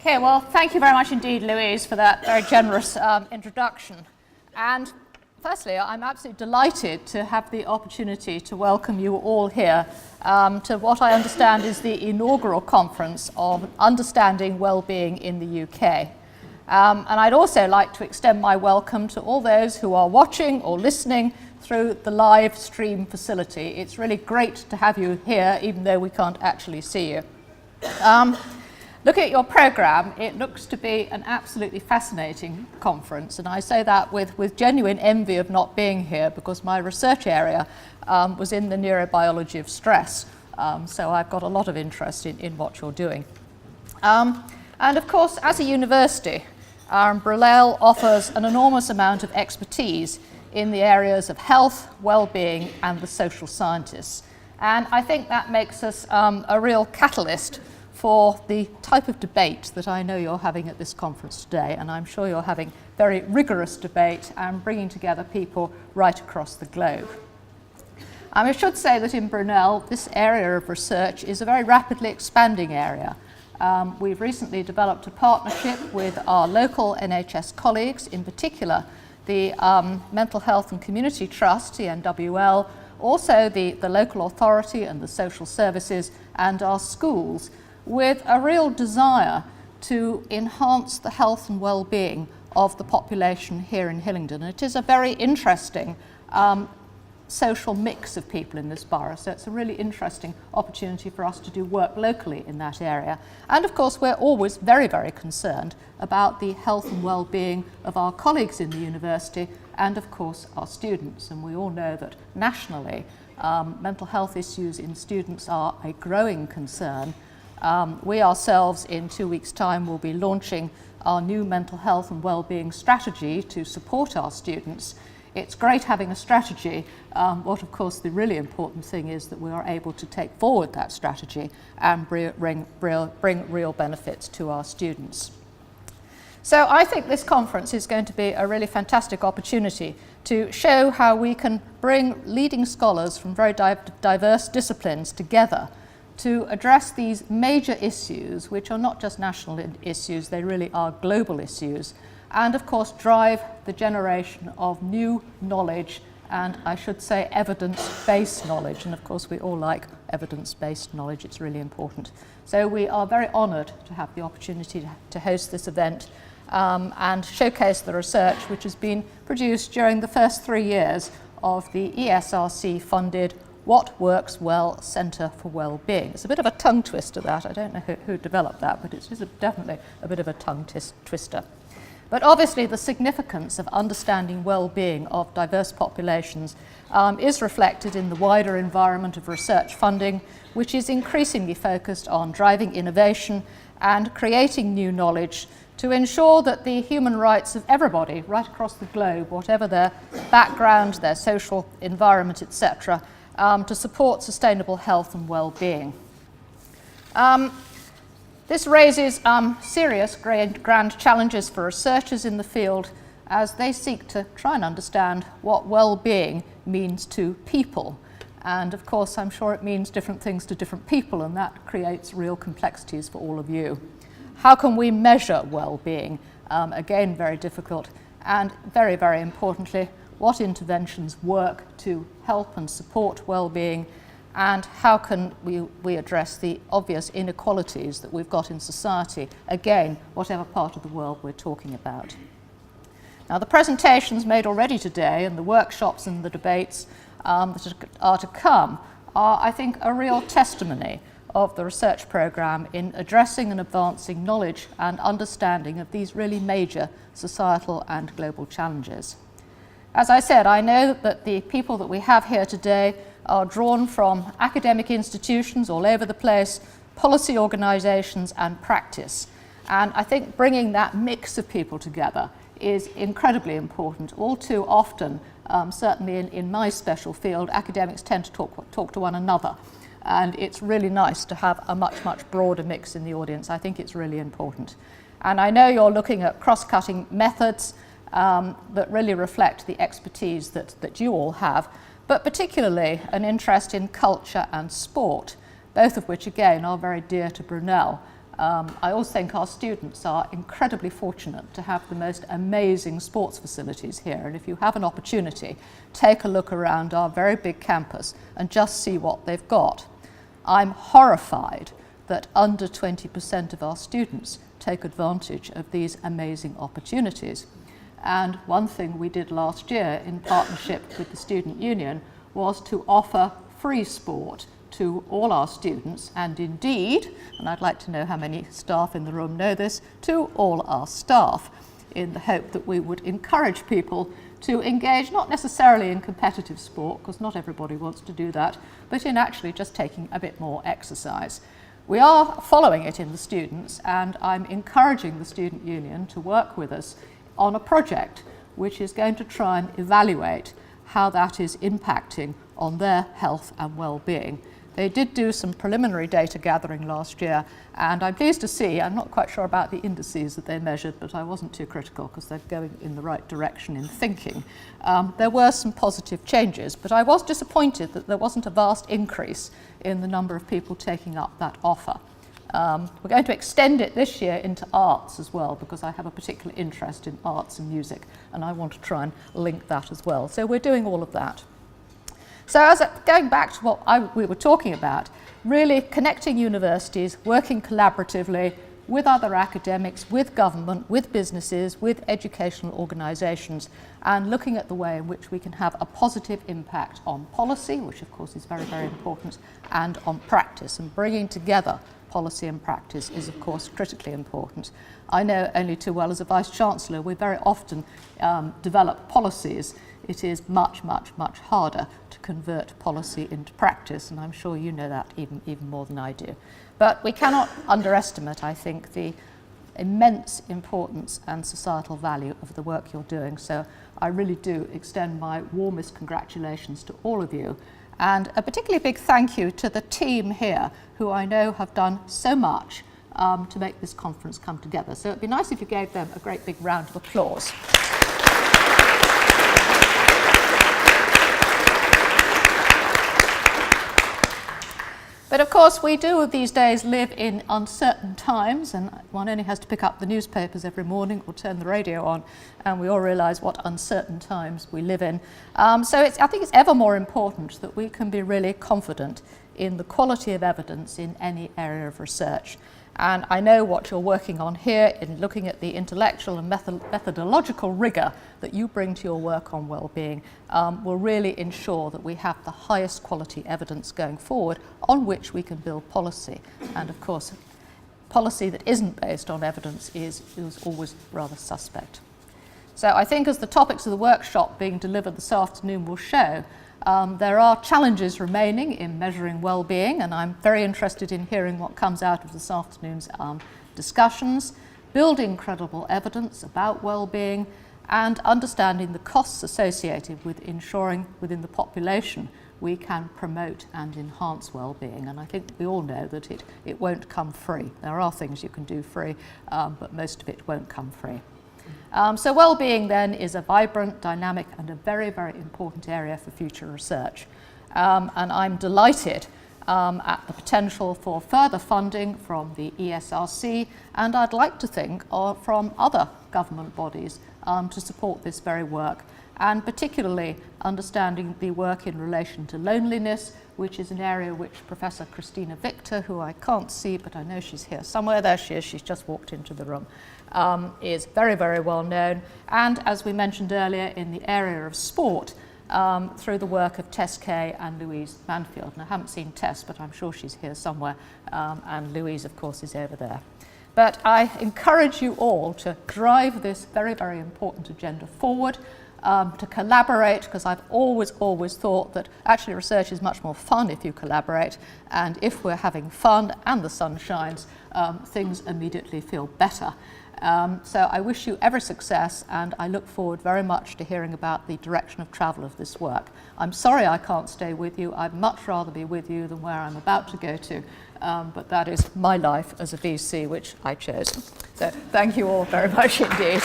Okay, well, thank you very much indeed, Louise, for that very generous introduction. And firstly, I'm absolutely delighted to have the opportunity to welcome you all here to what I understand is the inaugural conference of Understanding Wellbeing in the UK. And I'd also like to extend my welcome to all those who are watching or listening through the live stream facility. It's really great to have you here, even though we can't actually see you. Looking at your programme, it looks to be an absolutely fascinating conference, and I say that with genuine envy of not being here, because my research area was in the neurobiology of stress, so I've got a lot of interest in what you're doing. And of course, as a university, Brunel offers an enormous amount of expertise in the areas of health, well-being and the social scientists, and I think that makes us a real catalyst for the type of debate that I know you're having at this conference today, and I'm sure you're having very rigorous debate and bringing together people right across the globe. I should say that in Brunel, this area of research is a very rapidly expanding area. We've recently developed a partnership with our local NHS colleagues, in particular the Mental Health and Community Trust, TNWL, also the local authority and the social services and our schools, with a real desire to enhance the health and well-being of the population here in Hillingdon. It is a very interesting social mix of people in this borough, so it's a really interesting opportunity for us to do work locally in that area. And of course, we're always very, very concerned about the health and well-being of our colleagues in the university and of course our students. And we all know that nationally, mental health issues in students are a growing concern. We ourselves, in 2 weeks' time, will be launching our new mental health and wellbeing strategy to support our students. It's great having a strategy. What, of course, the really important thing is that we are able to take forward that strategy and bring real benefits to our students. So I think this conference is going to be a really fantastic opportunity to show how we can bring leading scholars from very diverse disciplines together to address these major issues, which are not just national issues, they really are global issues, and of course drive the generation of new knowledge, and I should say evidence-based knowledge, and of course we all like evidence-based knowledge, it's really important. So we are very honoured to have the opportunity to host this event and showcase the research which has been produced during the first 3 years of the ESRC-funded What Works Well Centre for Wellbeing. It's a bit of a tongue twister, that. I don't know who developed that, but it's definitely a bit of a tongue twister. But obviously the significance of understanding well-being of diverse populations is reflected in the wider environment of research funding, which is increasingly focused on driving innovation and creating new knowledge to ensure that the human rights of everybody right across the globe, whatever their background, their social environment, etc., to support sustainable health and well-being. This raises serious grand challenges for researchers in the field as they seek to try and understand what well-being means to people. And of course, I'm sure it means different things to different people, and that creates real complexities for all of you. How can we measure well-being? Again, very difficult. And very, very importantly, what interventions work to help and support well-being, and how can we address the obvious inequalities that we've got in society, again, whatever part of the world we're talking about. Now, the presentations made already today and the workshops and the debates that are to come are, I think, a real testimony of the research programme in addressing and advancing knowledge and understanding of these really major societal and global challenges. As I said, I know that the people that we have here today are drawn from academic institutions all over the place, policy organisations and practice. And I think bringing that mix of people together is incredibly important. All too often, certainly in my special field, academics tend to talk to one another. And it's really nice to have a much broader mix in the audience. I think it's really important. And I know you're looking at cross-cutting methods that really reflect the expertise that you all have, but particularly an interest in culture and sport, both of which again are very dear to Brunel. I also think our students are incredibly fortunate to have the most amazing sports facilities here, and if you have an opportunity, take a look around our very big campus and just see what they've got. I'm horrified that under 20% of our students take advantage of these amazing opportunities. And one thing we did last year in partnership with the Student Union was to offer free sport to all our students, and indeed, and I'd like to know how many staff in the room know this, to all our staff, in the hope that we would encourage people to engage not necessarily in competitive sport, because not everybody wants to do that, but in actually just taking a bit more exercise. We are following it in the students, and I'm encouraging the Student Union to work with us on a project which is going to try and evaluate how that is impacting on their health and well-being. They did do some preliminary data gathering last year, and I'm pleased to see, I'm not quite sure about the indices that they measured, but I wasn't too critical because they're going in the right direction in thinking. There were some positive changes, but I was disappointed that there wasn't a vast increase in the number of people taking up that offer. We're going to extend it this year into arts as well, because I have a particular interest in arts and music, and I want to try and link that as well. So we're doing all of that. So going back to what we were talking about, really connecting universities, working collaboratively with other academics, with government, with businesses, with educational organisations, and looking at the way in which we can have a positive impact on policy, which of course is very, very important, and on practice. And bringing together policy and practice is of course critically important. I know only too well as a Vice-Chancellor, we very often develop policies. It is much, much, much harder to convert policy into practice, and I'm sure you know that even more than I do. But we cannot underestimate, I think, the immense importance and societal value of the work you're doing. So I really do extend my warmest congratulations to all of you, and a particularly big thank you to the team here, who I know have done so much to make this conference come together. So it'd be nice if you gave them a great big round of applause. But of course, we do these days live in uncertain times, and one only has to pick up the newspapers every morning or turn the radio on, and we all realise what uncertain times we live in. So I think it's ever more important that we can be really confident in the quality of evidence in any area of research. And I know what you're working on here in looking at the intellectual and methodological rigour that you bring to your work on well-being will really ensure that we have the highest quality evidence going forward on which we can build policy. And of course, policy that isn't based on evidence is always rather suspect. So I think, as the topics of the workshop being delivered this afternoon will show, there are challenges remaining in measuring well-being, and I'm very interested in hearing what comes out of this afternoon's discussions, building credible evidence about well-being, and understanding the costs associated with ensuring within the population we can promote and enhance well-being. And I think we all know that it won't come free. There are things you can do free, but most of it won't come free. So well-being then is a vibrant, dynamic, and a very, very important area for future research. And I'm delighted at the potential for further funding from the ESRC, and I'd like to think from other government bodies to support this very work, and particularly understanding the work in relation to loneliness, which is an area which Professor Christina Victor, who I can't see, but I know she's here somewhere, there she is, she's just walked into the room, is very, very well known. And as we mentioned earlier, in the area of sport, through the work of Tess Kay and Louise Manfield. And I haven't seen Tess, but I'm sure she's here somewhere, and Louise, of course, is over there. But I encourage you all to drive this very, very important agenda forward, to collaborate, because I've always thought that actually research is much more fun if you collaborate, and if we're having fun and the sun shines, things immediately feel better. So I wish you every success, and I look forward very much to hearing about the direction of travel of this work. I'm sorry I can't stay with you. I'd much rather be with you than where I'm about to go to, but that is my life as a VC, which I chose. So thank you all very much indeed.